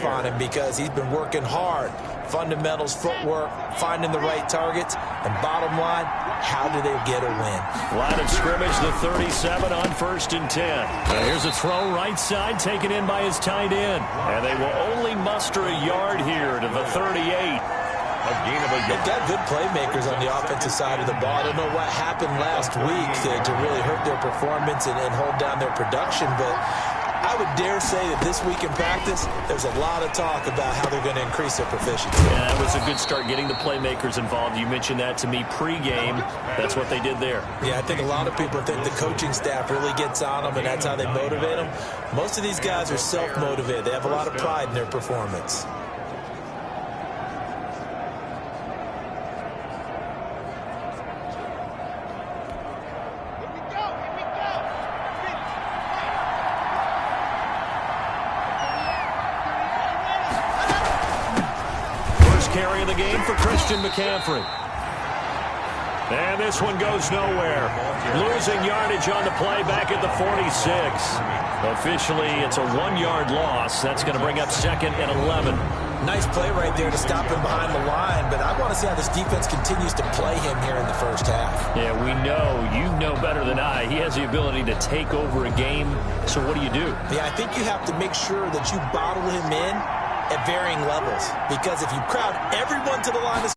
on him because he's been working hard. Fundamentals, footwork, finding the right targets, and bottom line, how do they get a win? Line of scrimmage, the 37 on 1st and 10. Now here's a throw right side, taken in by his tight end. And they will only muster a yard here to the 38. They've got good playmakers on the offensive side of the ball. I don't know what happened last week to really hurt their performance and hold down their production, but I would dare say that this week in practice, there's a lot of talk about how they're going to increase their proficiency. Yeah, that was a good start getting the playmakers involved. You mentioned that to me pregame. That's what they did there. Yeah, I think a lot of people think the coaching staff really gets on them, and that's how they motivate them. Most of these guys are self-motivated. They have a lot of pride in their performance. Carry of the game for Christian McCaffrey. And this one goes nowhere. Losing yardage on the play back at the 46. Officially, it's a 1-yard loss. That's going to bring up 2nd and 11. Nice play right there to stop him behind the line, but I want to see how this defense continues to play him here in the first half. Yeah, we know. You know better than I. He has the ability to take over a game. So what do you do? Yeah, I think you have to make sure that you bottle him in at varying levels, because if you crowd everyone to the line of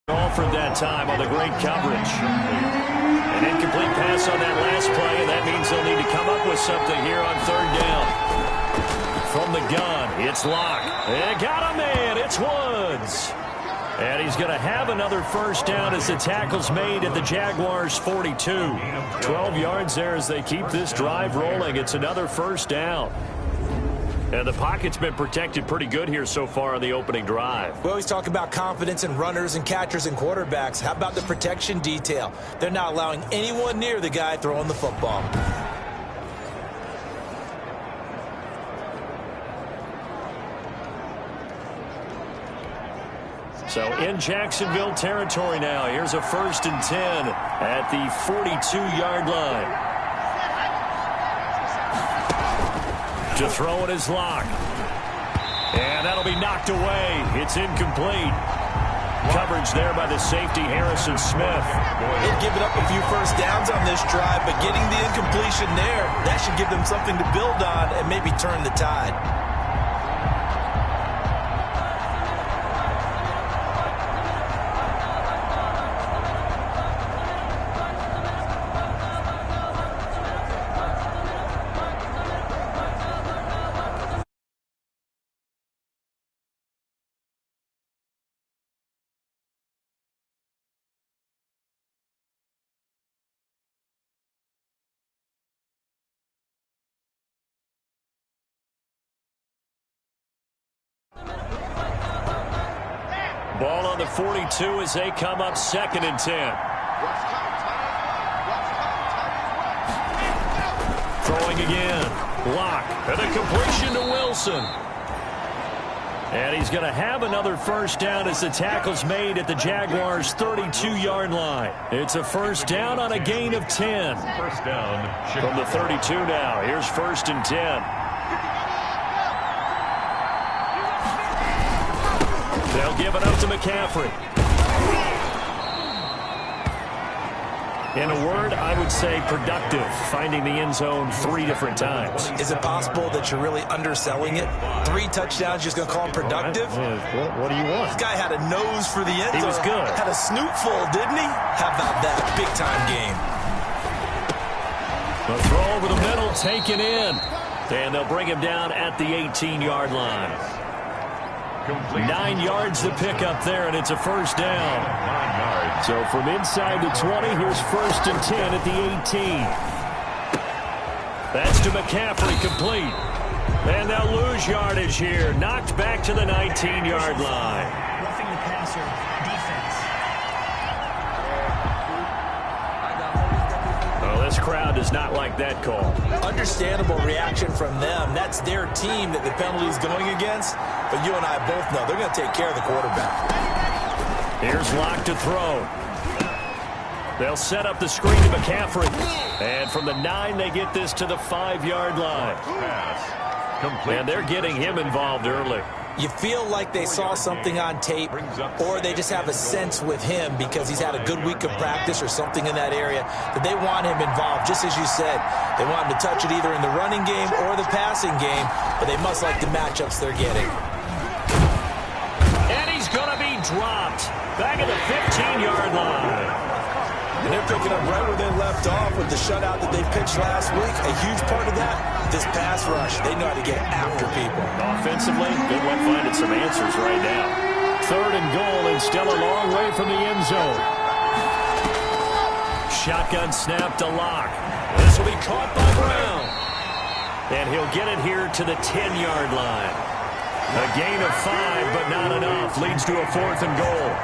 offered that time on the great coverage. An incomplete pass on that last play, and that means they'll need to come up with something here on 3rd down. From the gun, it's Locke. They got a man. It's Woods. And he's going to have another first down as the tackle's made at the Jaguars' 42. 12 yards there as they keep this drive rolling. It's another first down. And the pocket's been protected pretty good here so far on the opening drive. We always talk about confidence in runners and catchers and quarterbacks. How about the protection detail? They're not allowing anyone near the guy throwing the football. So in Jacksonville territory now. Here's a 1st and 10 at the 42-yard line. To throw it is Locke. And that'll be knocked away. It's incomplete. Coverage there by the safety, Harrison Smith. They've given up a few first downs on this drive, but getting the incompletion there, that should give them something to build on and maybe turn the tide. Ball on the 42 as they come up 2nd and 10. Throwing again. Locke. And a completion to Wilson. And he's going to have another first down as the tackle's made at the Jaguars' 32-yard line. It's a first down on a gain of 10. First down. From the 32 now. Here's 1st and 10. They'll give it up to McCaffrey. In a word, I would say productive, finding the end zone 3 different times. Is it possible that you're really underselling it? 3 touchdowns, just going to call him productive? What do you want? This guy had a nose for the end zone. He was good. Had a snoot full, didn't he? How about that? Big-time game. The throw over the middle, taken in. And they'll bring him down at the 18-yard line. 9 yards to pick up there, and it's a first down. 9 yards. So from inside the 20, here's 1st and 10 at the 18. That's to McCaffrey, complete. And they'll lose yardage here. Knocked back to the 19-yard line. Roughing the passer, defense. Oh, this crowd does not like that call. Understandable reaction from them. That's their team that the penalty is going against. But you and I both know they're going to take care of the quarterback. Here's Locke to throw. They'll set up the screen to McCaffrey. And from the 9, they get this to the 5-yard line. And they're getting him involved early. You feel like they saw something on tape, or they just have a sense with him because he's had a good week of practice or something in that area that they want him involved. Just as you said, they want him to touch it either in the running game or the passing game, but they must like the matchups they're getting. And he's going to be dropped back at the 15-yard line. And they're picking up right where they left off with the shutout that they pitched last week. A huge part of that, this pass rush. They know how to get after people. Offensively, good luck finding some answers right now. 3rd and goal, and still a long way from the end zone. Shotgun snap to Locke. This will be caught by Brown. And he'll get it here to the 10-yard line. A gain of 5, but not enough. Leads to a 4th and goal.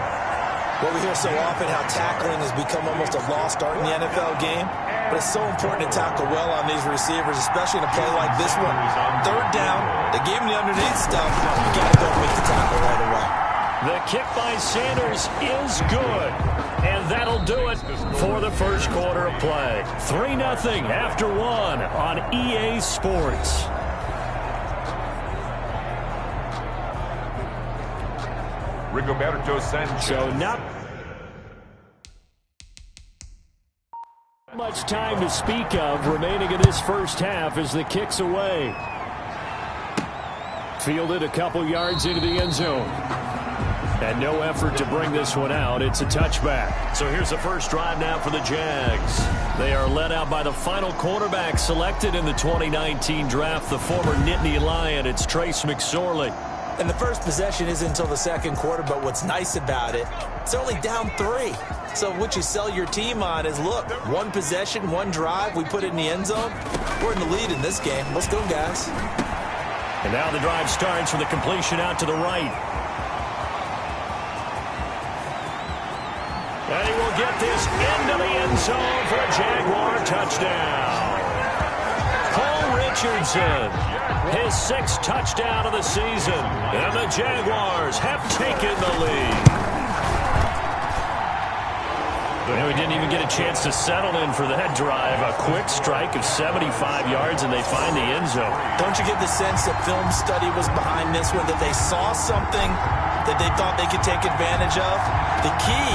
Well, we hear so often how tackling has become almost a lost art in the NFL game, but it's so important to tackle well on these receivers, especially in a play like this one. 3rd down, they gave him the underneath stuff. You got to go make the tackle right away. The kick by Sanders is good, and that'll do it for the first quarter of play. 3-0 after 1 on EA Sports. Rigoberto Sanchez. So not much time to speak of remaining in this first half as the kick's away. Fielded a couple yards into the end zone. And no effort to bring this one out. It's a touchback. So here's the first drive now for the Jags. They are led out by the final quarterback selected in the 2019 draft, the former Nittany Lion. It's Trace McSorley. And the first possession isn't until the second quarter, but what's nice about it, it's only down 3. So what you sell your team on is, look, 1 possession, 1 drive, we put it in the end zone. We're in the lead in this game. Let's go, guys. And now the drive starts with a completion out to the right. And he will get this into the end zone for a Jaguar touchdown. Cole Richardson. His 6th touchdown of the season, and the Jaguars have taken the lead. But we didn't even get a chance to settle in for that drive. A quick strike of 75 yards, and they find the end zone. Don't you get the sense that film study was behind this one, that they saw something that they thought they could take advantage of? The key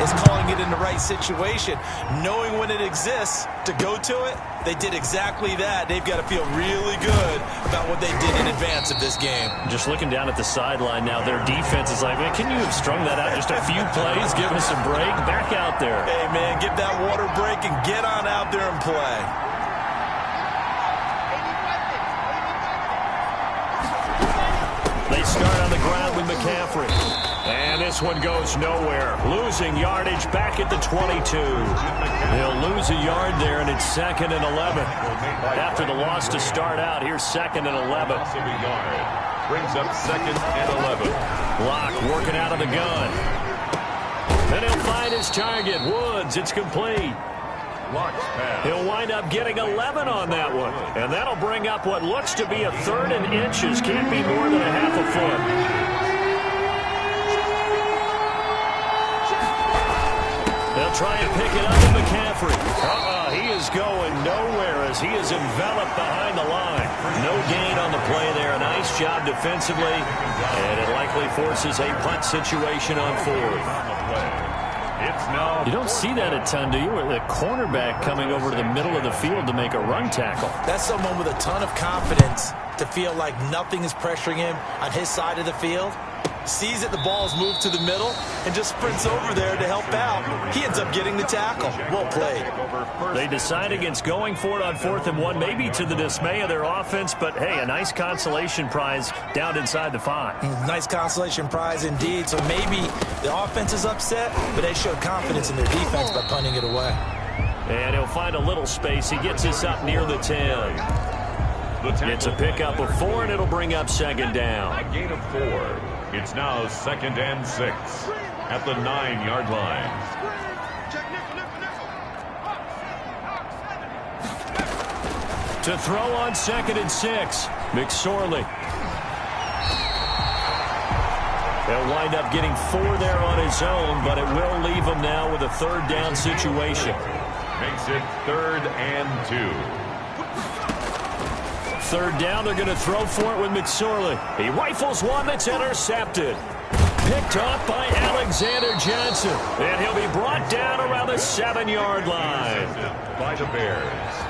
is calling it in the right situation, knowing when it exists to go to it. They did exactly that. They've got to feel really good about what they did in advance of this game. Just looking down at the sideline now, their defense is like, man, can you have strung that out just a few plays? Give us a break. Back out there. Hey, man, give that water break and get on out there and play. They start on the ground with McCaffrey. And this one goes nowhere. Losing yardage back at the 22. He'll lose a yard there, and it's 2nd and 11. After the loss to start out, here's 2nd and 11. Brings up 2nd and 11. Locke working out of the gun. And he'll find his target. Woods, it's complete. He'll wind up getting 11 on that one. And that'll bring up what looks to be a 3rd and inches. Can't be more than a half a foot. They'll try and pick it up with McCaffrey. He is going nowhere as he is enveloped behind the line. No gain on the play there. A nice job defensively. And it likely forces a punt situation on 4th. You don't see that a ton, do you? The cornerback coming over to the middle of the field to make a run tackle. That's someone with a ton of confidence to feel like nothing is pressuring him on his side of the field. Sees that the ball's moved to the middle and just sprints over there to help out. He ends up getting the tackle. Well played. They decide against going for it on 4th and 1, maybe to the dismay of their offense, but hey, a nice consolation prize down inside the 5. Nice consolation prize indeed. So maybe the offense is upset, but they showed confidence in their defense by punting it away. And he'll find a little space. He gets us up near the 10. It's a pickup of 4, and it'll bring up 2nd down. A gain of 4. It's now 2nd and 6 at the 9-yard line. To throw on 2nd and 6, McSorley. He'll wind up getting 4 there on his own, but it will leave him now with a 3rd down situation. Makes it 3rd and 2. 3rd down, they're going to throw for it with McSorley. He rifles one that's intercepted. Picked off by Alexander Johnson. And he'll be brought down around the 7-yard line. By the Bears.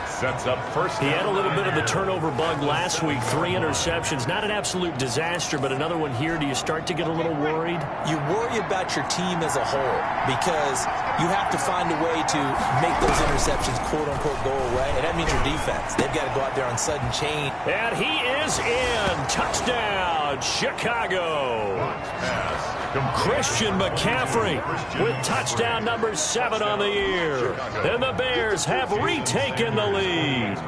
Sets up first down. He had a little bit of the turnover bug last week. 3 interceptions. Not an absolute disaster, but another one here. Do you start to get a little worried? You worry about your team as a whole because you have to find a way to make those interceptions, quote-unquote, go away. And that means your defense. They've got to go out there on sudden change. And he is in. Touchdown, Chicago. Christian McCaffrey with touchdown number 7 on the year. And the Bears have retaken the lead.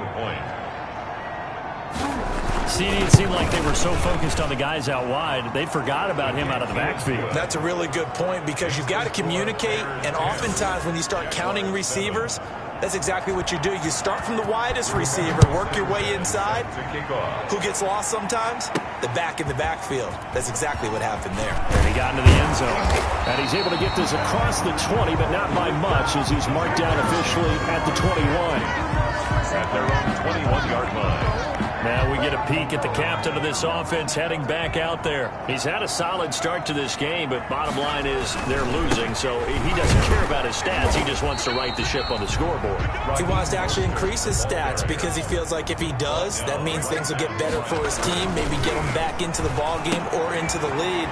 See, it seemed like they were so focused on the guys out wide, they forgot about him out of the backfield. That's a really good point because you've got to communicate, and oftentimes when you start counting receivers, that's exactly what you do. You start from the widest receiver, work your way inside. Who gets lost sometimes? The back in the backfield. That's exactly what happened there. And he got into the end zone. And he's able to get this across the 20, but not by much as he's marked down officially at the 21. At their own 21-yard line. Now we get a peek at the captain of this offense heading back out there. He's had a solid start to this game, but bottom line is they're losing, so he doesn't care about his stats. He just wants to right the ship on the scoreboard. He wants to actually increase his stats because he feels like if he does, that means things will get better for his team, maybe get him back into the ball game or into the lead.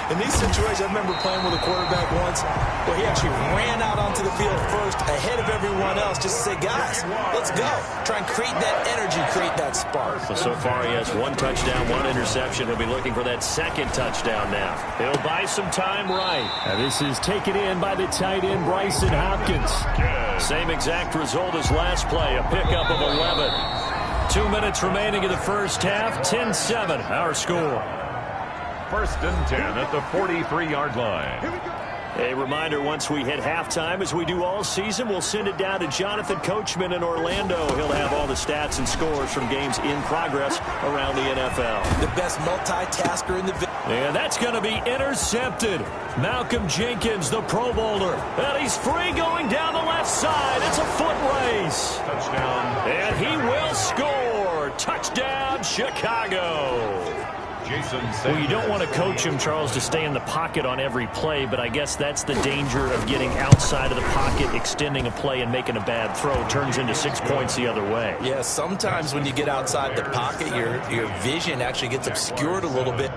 In these situations, I remember playing with a quarterback once where he actually ran out onto the field first ahead of everyone else just to say, guys, let's go. Try and create that energy, create that spark. So far he has 1 touchdown, 1 interception. He'll be looking for that 2nd touchdown now. He'll buy some time right. And this is taken in by the tight end, Bryson Hopkins. Same exact result as last play, a pickup of 11. 2 minutes remaining in the first half, 10-7, our score. 1st and 10 at the 43-yard line. A reminder, once we hit halftime, as we do all season, we'll send it down to Jonathan Coachman in Orlando. He'll have all the stats and scores from games in progress around the NFL. The best multitasker in the... And that's going to be intercepted. Malcolm Jenkins, the Pro Bowler. And he's free going down the left side. It's a foot race. Touchdown. And he will score. Touchdown, Chicago. Well, you don't want to coach him, Charles, to stay in the pocket on every play, but I guess that's the danger of getting outside of the pocket, extending a play, and making a bad throw. Turns into 6 points the other way. Yeah, sometimes when you get outside the pocket, your vision actually gets obscured a little bit.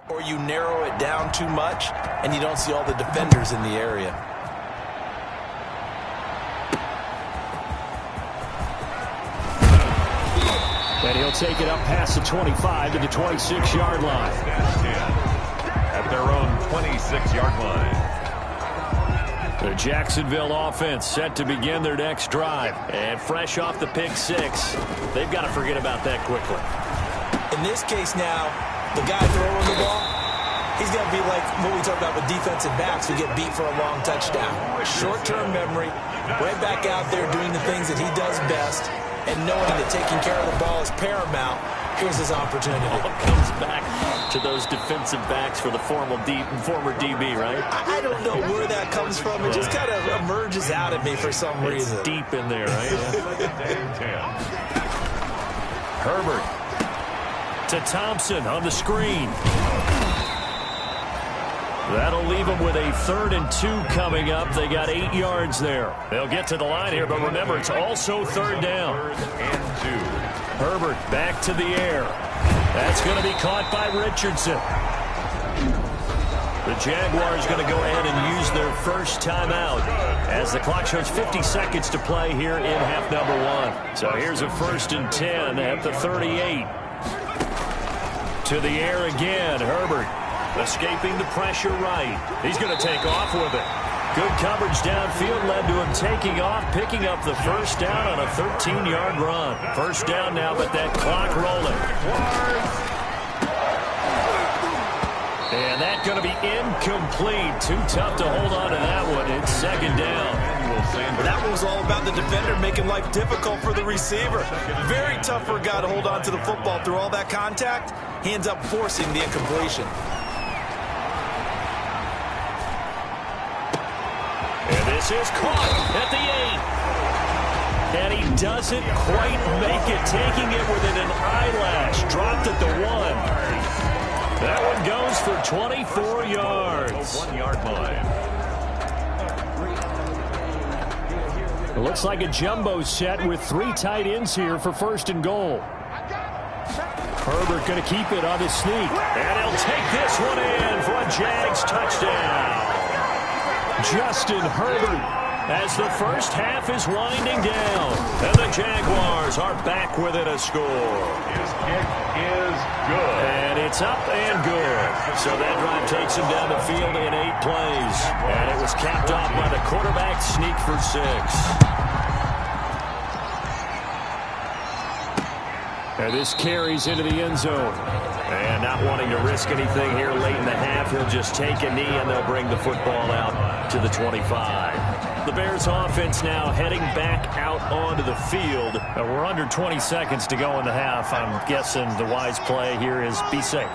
Or you narrow it down too much, and you don't see all the defenders in the area. And he'll take it up past the 25 to the 26-yard line. At their own 26-yard line. The Jacksonville offense set to begin their next drive. And fresh off the pick 6, they've got to forget about that quickly. In this case now, the guy throwing the ball, he's going to be like what we talk about with defensive backs who get beat for a long touchdown. Short-term memory, right back out there doing the things that he does best, and knowing that taking care of the ball is paramount. Here's his opportunity. All comes back to those defensive backs for the former DB, right? I don't know where that comes from. It just kind of emerges out at me for some reason. It's deep in there, right? Herbert to Thompson on the screen. That'll leave them with a 3rd and 2 coming up. They got 8 yards there. They'll get to the line here, but remember, it's also 3rd down. 3rd and 2. Herbert back to the air. That's going to be caught by Richardson. The Jaguars going to go ahead and use their first timeout as the clock shows 50 seconds to play here in half number 1. So here's a 1st and 10 at the 38. To the air again, Herbert escaping the pressure right. He's going to take off with it. Good coverage downfield led to him taking off, picking up the first down on a 13-yard run. First down now, but that clock rolling. And that's going to be incomplete. Too tough to hold on to that one. It's second down. That one was all about the defender making life difficult for the receiver. Very tough for a guy to hold on to the football through all that contact. He ends up forcing the incompletion. And this is caught at the 8. And he doesn't quite make it, taking it within an eyelash. Dropped at the 1. That one goes for 24 yards. 1 yard line. It looks like a jumbo set with 3 tight ends here for first and goal. Herbert going to keep it on his sneak. And he'll take this one in for a Jags touchdown. Justin Herbert, as the first half is winding down. And the Jaguars are back within a score. His kick is good. And it's up and good. So that drive takes him down the field in 8 plays. And it was capped off by the quarterback sneak for 6. And this carries into the end zone. And not wanting to risk anything here late in the half, he'll just take a knee and they'll bring the football out to the 25. The Bears offense now heading back out onto the field. We're under 20 seconds to go in the half. I'm guessing the wise play here is be safe.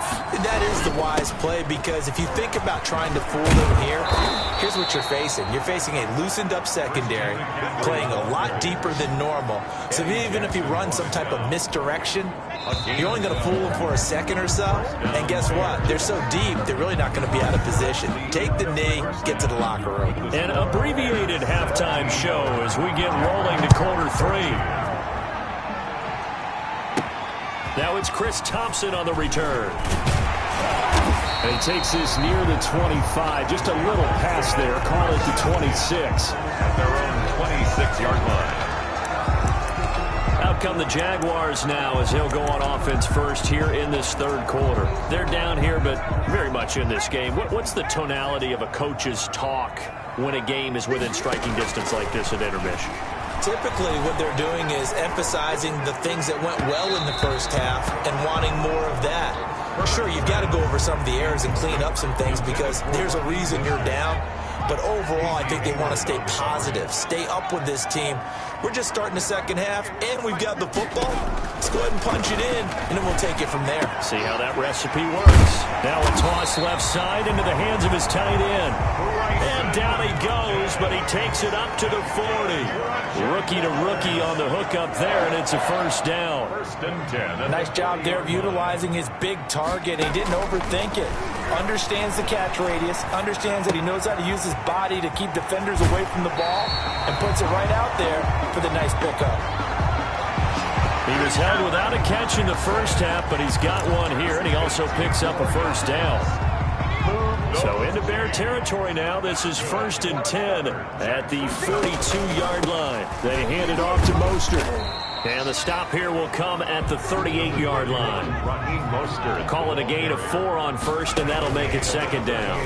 That is the wise play, because if you think about trying to fool them here, here's what you're facing. You're facing a loosened up secondary, playing a lot deeper than normal. So even if you run some type of misdirection, you're only going to fool them for a second or so. And guess what? They're so deep, they're really not going to be out of position. Take the knee, get to the locker room. An abbreviated halftime show as we get rolling to quarter 3. Now it's Chris Thompson on the return. And he takes this near the 25. Just a little pass there. Call it the 26. At their own 26-yard line. Out come the Jaguars now as he'll go on offense first here in this third quarter. They're down here, but very much in this game. What's the tonality of a coach's talk when a game is within striking distance like this at intermission? Typically, what they're doing is emphasizing the things that went well in the first half and wanting more of that. Sure, you've got to go over some of the errors and clean up some things because there's a reason you're down. But overall, I think they want to stay positive, stay up with this team. We're just starting the second half, and we've got the football. Let's go ahead and punch it in, and then we'll take it from there. See how that recipe works. Now a toss left side into the hands of his tight end. And down he goes, but he takes it up to the 40. Rookie to rookie on the hook up there, and it's a first down. First and 10. Nice job there of utilizing his big target. He didn't overthink it. Understands the catch radius, understands that he knows how to use his body to keep defenders away from the ball, and puts it right out there for the nice pickup. He was held without a catch in the first half, but he's got one here, and he also picks up a first down. So into Bear territory now. This is first and 10 at the 42-yard line. They hand it off to Mostert. And the stop here will come at the 38-yard line. Call it a gain of 4 on first, and that'll make it second down.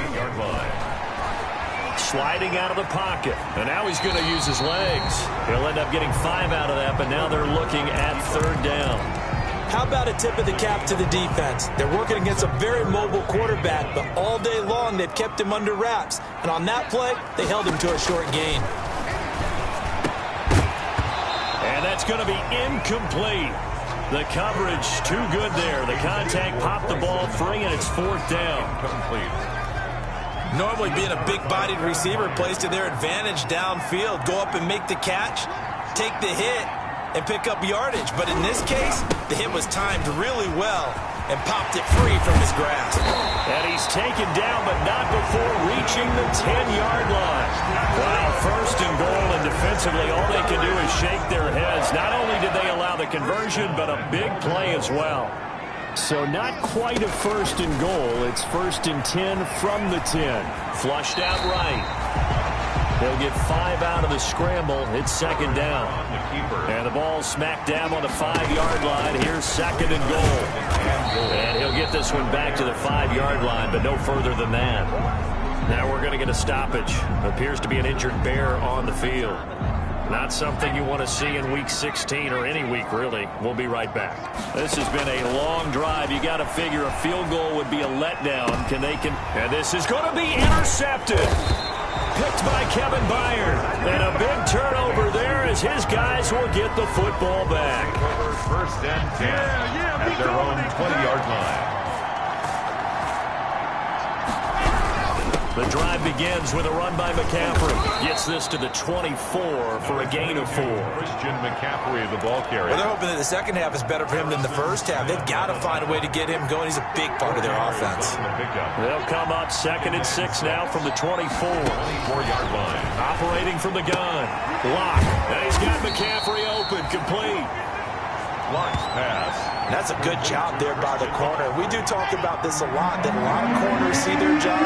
Sliding out of the pocket. And now he's going to use his legs. He'll end up getting 5 out of that, but now they're looking at third down. How about a tip of the cap to the defense? They're working against a very mobile quarterback, but all day long they've kept him under wraps. And on that play, they held him to a short gain. And that's going to be incomplete. The coverage too good there. The contact popped the ball free, and it's fourth down. Complete. Normally being a big-bodied receiver plays to their advantage downfield. Go up and make the catch, take the hit, and pick up yardage. But in this case, the hit was timed really well and popped it free from his grasp. And he's taken down, but not before reaching the 10-yard line. Wow, first and goal, and defensively, all they can do is shake their heads. Not only did they allow the conversion, but a big play as well. So not quite a first and goal. It's first and 10 from the 10. Flushed out right. They'll get 5 out of the scramble. It's second down. And the ball smack dab on the 5-yard line. Here's second and goal. And he'll get this one back to the 5-yard line, but no further than that. Now we're going to get a stoppage. Appears to be an injured Bear on the field. Not something you want to see in Week 16 or any week, really. We'll be right back. This has been a long drive. You got to figure a field goal would be a letdown. And this is going to be intercepted. Picked by Kevin Byard. And a big turnover there as his guys will get the football back. First and 10 at their own 20-yard line. The drive begins with a run by McCaffrey. Gets this to the 24 for a gain of 4. Christian McCaffrey, the ball carrier. Well, they're hoping that the second half is better for him than the first half. They've got to find a way to get him going. He's a big part of their offense. They'll come up 2nd and 6 now from the 24. 24-yard line. Operating from the gun. Lock. And he's got McCaffrey open. Complete. Lock's pass. That's a good job there by the corner. We do talk about this a lot, that a lot of corners see their job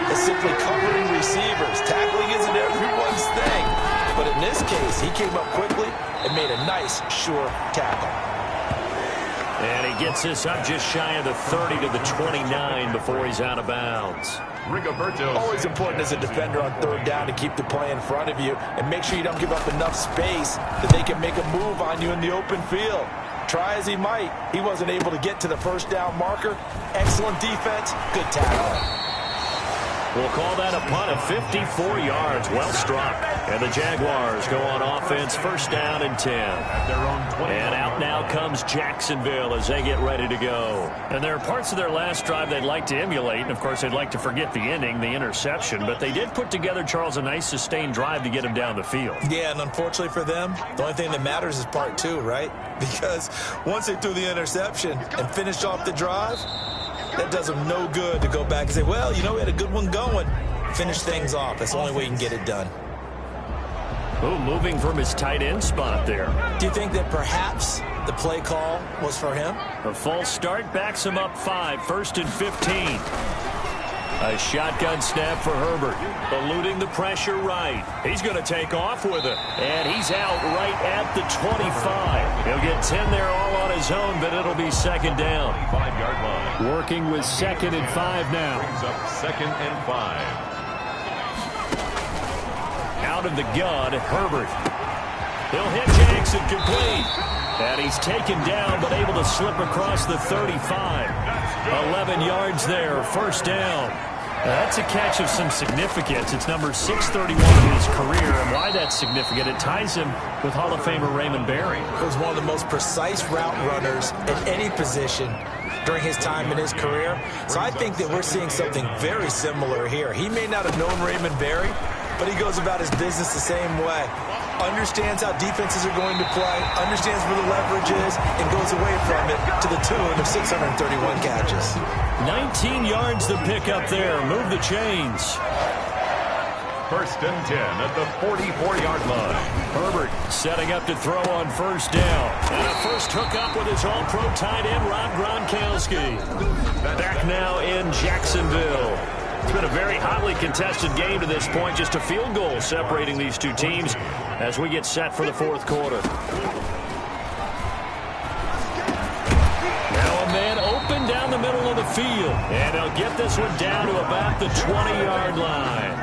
as simply covering receivers. Tackling isn't everyone's thing. But in this case, he came up quickly and made a nice, sure tackle. And he gets this up just shy of the 30 to the 29 before he's out of bounds. Always important as a defender on third down to keep the play in front of you and make sure you don't give up enough space that they can make a move on you in the open field. Try as he might, he wasn't able to get to the first down marker. Excellent defense, good tackle. We'll call that a punt of 54 yards. Well struck. And the Jaguars go on offense, first down and 10. And out now comes Jacksonville as they get ready to go. And there are parts of their last drive they'd like to emulate. And, of course, they'd like to forget the ending, the interception. But they did put together, Charles, a nice sustained drive to get him down the field. Yeah, and unfortunately for them, the only thing that matters is part 2, right? Because once they threw the interception and finished off the drive, that does them no good to go back and say, well, you know, we had a good one going. Finish things off. That's the only way you can get it done. Oh, moving from his tight end spot there. Do you think that perhaps the play call was for him? A false start backs him up 5, 1st and 15. A shotgun snap for Herbert. Eluding the pressure right. He's going to take off with it. And he's out right at the 25. He'll get 10 there all on his own, but it'll be second down. 5-yard line. Working with 2nd and 5 now. Brings up 2nd and 5. Out of the gun, Herbert. He'll hit Jackson complete. And he's taken down, but able to slip across the 35. 11 yards there, first down. That's a catch of some significance. It's number 631 in his career, and why that's significant, it ties him with Hall of Famer Raymond Berry. He was one of the most precise route runners at any position during his time in his career. So I think that we're seeing something very similar here. He may not have known Raymond Berry, but he goes about his business the same way. Understands how defenses are going to play, understands where the leverage is, and goes away from it to the tune of 631 catches. 19 yards to pick up there. Move the chains. 1st and 10 at the 44-yard line. Herbert setting up to throw on first down. And a first hookup with his all-pro tight end, Rob Gronkowski. Back now in Jacksonville. It's been a very hotly contested game to this point. Just a field goal separating these two teams as we get set for the fourth quarter. Now a man open down the middle of the field. And they'll get this one down to about the 20-yard line.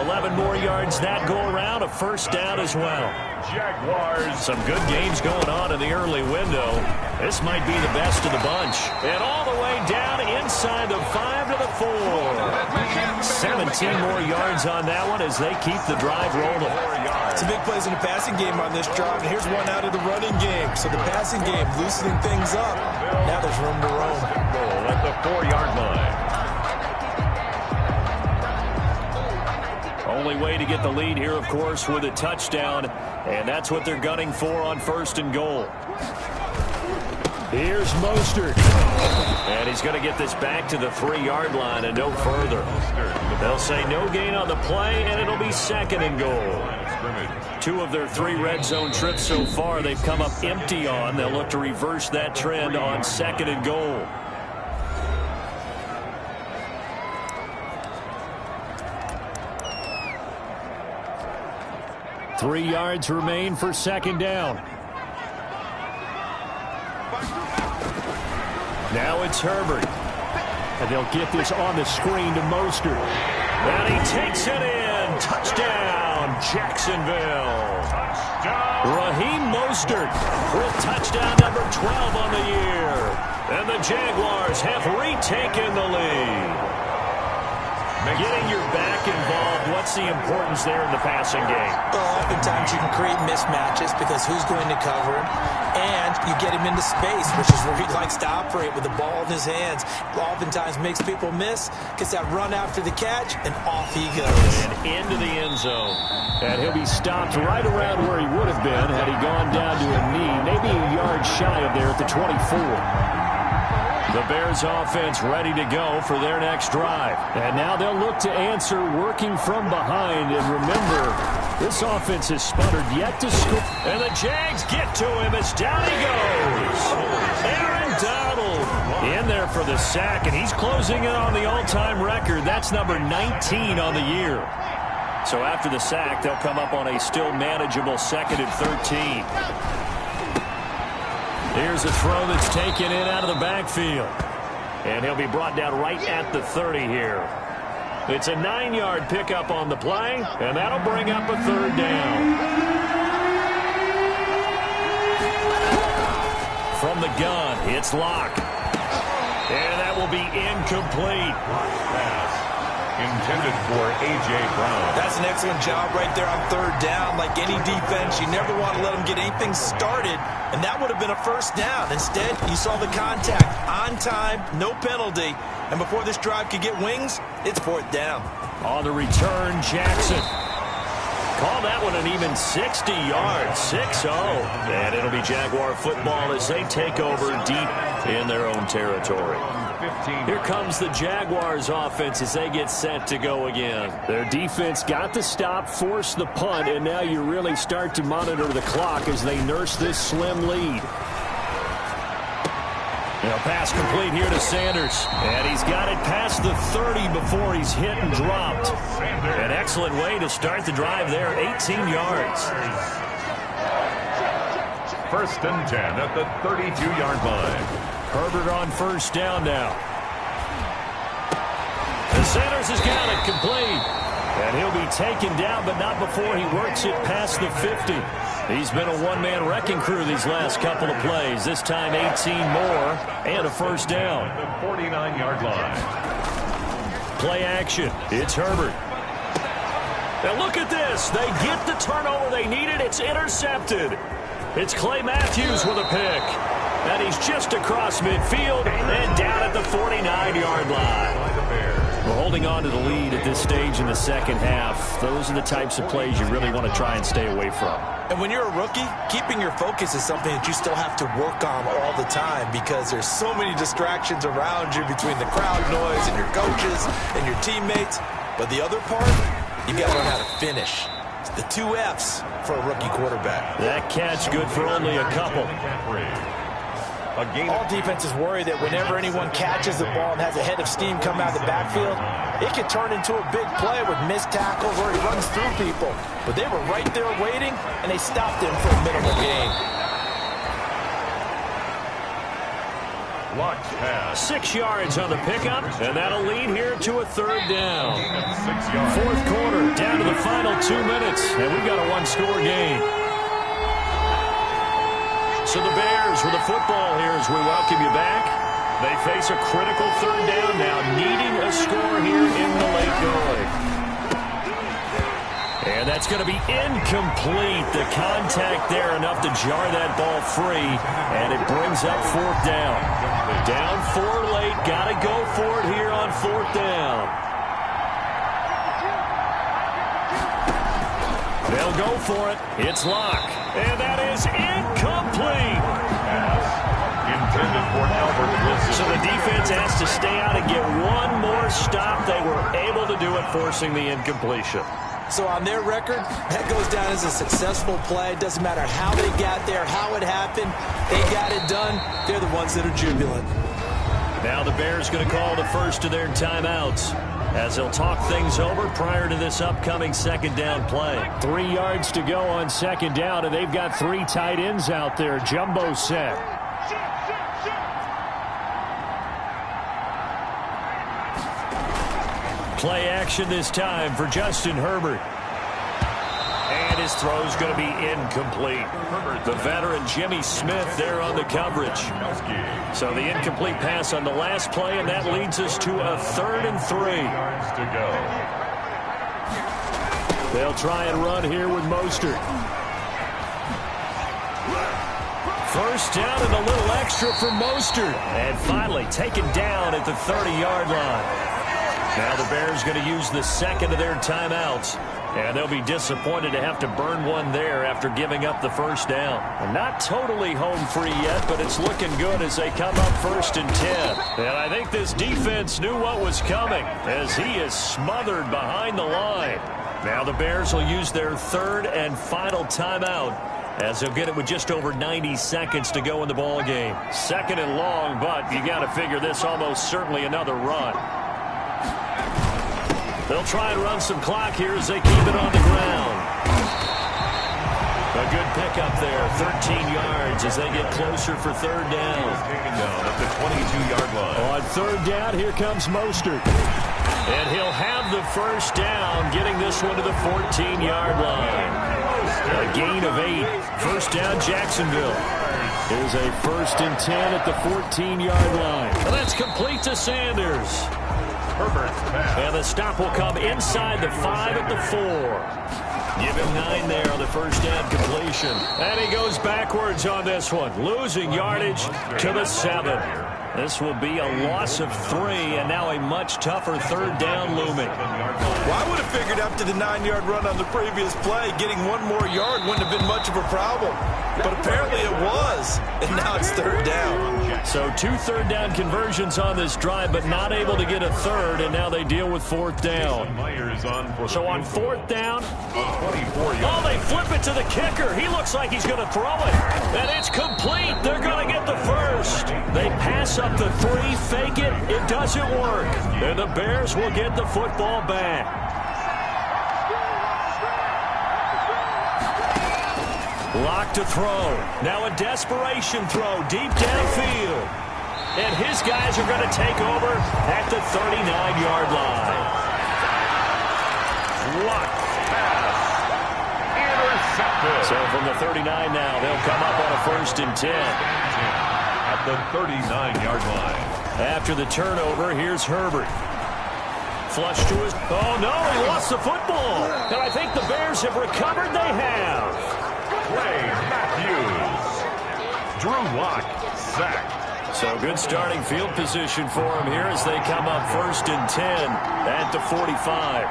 11 more yards that go around, a first down as well. Jaguars. Some good games going on in the early window. This might be the best of the bunch. And all the way down inside the 5 to the 4. 17 more yards on that one as they keep the drive rolling. Some big plays in the passing game on this drive, and here's one out of the running game. So the passing game loosening things up. Now there's room to roam. Goal at the 4-yard line. Only way to get the lead here, of course, with a touchdown, and that's what they're gunning for on 1st and goal. Here's Mostert. And he's going to get this back to the 3-yard line and no further. They'll say no gain on the play, and it'll be 2nd and goal. 2 of their 3 red zone trips so far they've come up empty on. They'll look to reverse that trend on 2nd and goal. Three yards remain for second down. Now it's Herbert. And they'll get this on the screen to Mostert. And he takes it in. and touchdown, Jacksonville. Raheem Mostert with touchdown number 12 on the year. And the Jaguars have retaken the lead. Getting your back involved, what's the importance there in the passing game? Well, oftentimes you can create mismatches because who's going to cover him, and you get him into space, which is where he likes to operate with the ball in his hands. Oftentimes makes people miss, gets that run after the catch, and off he goes. And into the end zone. And he'll be stopped right around where he would have been had he gone down to a knee, maybe a yard shy of there at the 24. The Bears offense ready to go for their next drive. And now they'll look to answer working from behind. And remember, this offense has sputtered yet to score. And the Jags get to him as down he goes. Aaron Donald in there for the sack. And he's closing in on the all-time record. That's number 19 on the year. So after the sack, they'll come up on a still manageable 2nd and 13. Here's a throw that's taken in out of the backfield. And he'll be brought down right at the 30 here. It's a 9-yard pickup on the play, and that'll bring up a 3rd down. From the gun, it's Locke. And that will be incomplete. Pass intended for A.J. Brown. That's an excellent job right there on 3rd down. Like any defense, you never want to let them get anything started, and that would have been a 1st down. Instead, you saw the contact on time, no penalty, and before this drive could get wings, it's 4th down. On the return, Jackson. Call that one an even 60 yards, 6-0. And it'll be Jaguar football as they take over deep in their own territory. Here comes the Jaguars offense as they get set to go again. Their defense got the stop, forced the punt, and now you really start to monitor the clock as they nurse this slim lead. Now pass complete here to Sanders. And he's got it past the 30 before he's hit and dropped. An excellent way to start the drive there, 18 yards. 1st and 10 at the 32-yard line. Herbert on 1st down now. And Sanders has got it complete. And he'll be taken down, but not before he works it past the 50. He's been a one-man wrecking crew these last couple of plays. This time 18 more and a 1st down. The 49-yard line. Play action. It's Herbert. Now look at this. They get the turnover they needed. It's intercepted. It's Clay Matthews with a pick. And he's just across midfield and down at the 49-yard line. We're holding on to the lead at this stage in the 2nd half. Those are the types of plays you really want to try and stay away from. And when you're a rookie, keeping your focus is something that you still have to work on all the time because there's so many distractions around you between the crowd noise and your coaches and your teammates. But the other part, you got to learn how to finish. It's the 2 F's for a rookie quarterback. That catch good for only a couple. All defenses worry that whenever anyone catches the ball and has a head of steam come out of the backfield, it can turn into a big play with missed tackles where he runs through people. But they were right there waiting, and they stopped him for a minimal gain. Locked pass. 6 yards on the pickup, and that'll lead here to a 3rd down. 6 yards. 4th quarter, down to the final 2 minutes, and we've got a 1-score game. So the Bears with the football here as we welcome you back. They face a critical 3rd down now, needing a score here in the late going. And that's going to be incomplete. The contact there enough to jar that ball free, and it brings up 4th down. Down 4 late, got to go for it here on 4th down. They'll go for it. It's Locke. And that is incomplete. Intended for Albert Wilson. So the defense has to stay out and get one more stop. They were able to do it, forcing the incompletion. So on their record, that goes down as a successful play. It doesn't matter how they got there, how it happened. They got it done. They're the ones that are jubilant. Now the Bears going to call the first of their timeouts as they'll talk things over prior to this upcoming 2nd down play. 3 yards to go on 2nd down, and they've got 3 tight ends out there. Jumbo set. Play action this time for Justin Herbert. And his throw's going to be incomplete. The veteran Jimmy Smith there on the coverage. So the incomplete pass on the last play, and that leads us to a 3rd and 3. They'll try and run here with Mostert. First down and a little extra for Mostert. And finally taken down at the 30-yard line. Now the Bears going to use the second of their timeouts. And they'll be disappointed to have to burn one there after giving up the first down. And not totally home free yet, but it's looking good as they come up 1st and 10. And I think this defense knew what was coming as he is smothered behind the line. Now the Bears will use their 3rd and final timeout as they'll get it with just over 90 seconds to go in the ball game. 2nd and long, but you got to figure this almost certainly another run. They'll try and run some clock here as they keep it on the ground. A good pickup there, 13 yards as they get closer for 3rd down. Taken down at the 22-yard line. On 3rd down, here comes Mostert. And he'll have the 1st down, getting this one to the 14-yard line. A gain of 8. 1st down, Jacksonville. Here's a 1st and 10 at the 14-yard line. And that's complete to Sanders. And the stop will come inside the 5 at the 4. Give him 9 there on the 1st down completion. And he goes backwards on this one, losing yardage to the 7. This will be a loss of 3, and now a much tougher 3rd down looming. Well, I would have figured after the 9-yard run on the previous play, getting 1 more yard wouldn't have been much of a problem. But apparently it was, and now it's 3rd down. So 2 3rd down conversions on this drive, but not able to get a 3rd, and now they deal with 4th down. So on 4th down, oh, they flip it to the kicker. He looks like he's going to throw it, and it's complete. They're going to get the 1st. They pass up the 3, fake it. It doesn't work, and the Bears will get the football back. Lock to throw. Now a desperation throw deep downfield. And his guys are going to take over at the 39-yard line. Lock pass. Intercepted. So from the 39 now, they'll come up on a 1st and 10. At the 39-yard line. After the turnover, here's Herbert. Flush to his... Oh, no, he lost the football. And I think the Bears have recovered. They have. Clay Matthews. Drew Lock sacked. So good starting field position for him here as they come up 1st and 10 at the 45.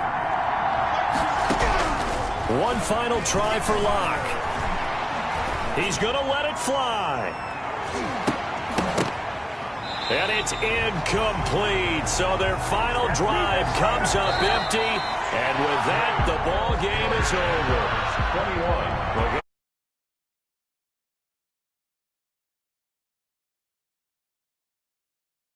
One final try for Lock. He's going to let it fly. And it's incomplete. So their final drive comes up empty. And with that, the ball game is over. 21.